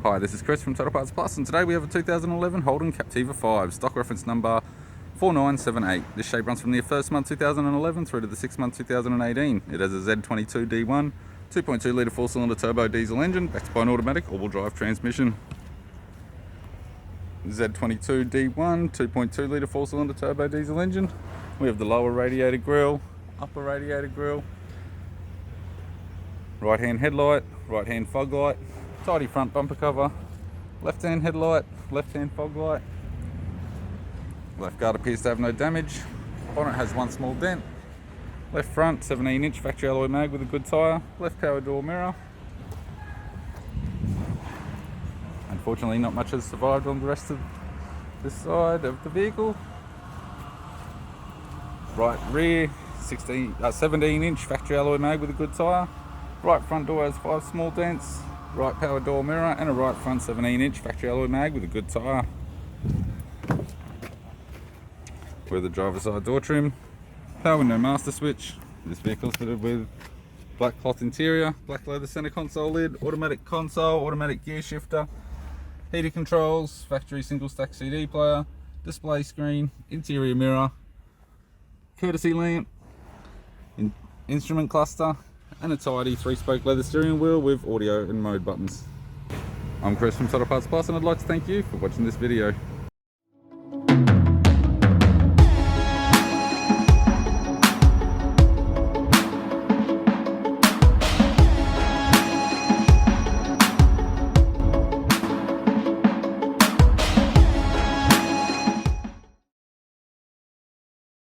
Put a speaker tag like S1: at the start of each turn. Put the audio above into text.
S1: Hi, this is Chris from Total Parts Plus, and today we have a 2011 Holden Captiva 5, stock reference number 4978. This shape runs from the first month 2011 through to the 6th month 2018. It has a Z22 D1, 2.2 litre 4-cylinder turbo diesel engine, backed by an automatic all-wheel drive transmission. Z22 D1, 2.2 litre 4-cylinder turbo diesel engine. We have the lower radiator grille, upper radiator grille, right hand headlight, right hand fog light, tidy front bumper cover, left hand headlight, left hand fog light. Left guard appears to have no damage. Bonnet has one small dent. Left front 17-inch factory alloy mag with a good tyre. Left power door mirror. Unfortunately not much has survived on the rest of this side of the vehicle. Right rear 17-inch factory alloy mag with a good tyre. Right front door has 5 small dents. Right power door mirror and a right front 17-inch factory alloy mag with a good tyre. With the driver's side door trim, power window master switch. This vehicle is fitted with black cloth interior, black leather center console lid, automatic console, automatic gear shifter, heater controls, factory single stack CD player, display screen, interior mirror, courtesy lamp, instrument cluster, and a tidy 3-spoke leather steering wheel with audio and mode buttons. I'm Chris from Total Parts Plus, and I'd like to thank you for watching this video.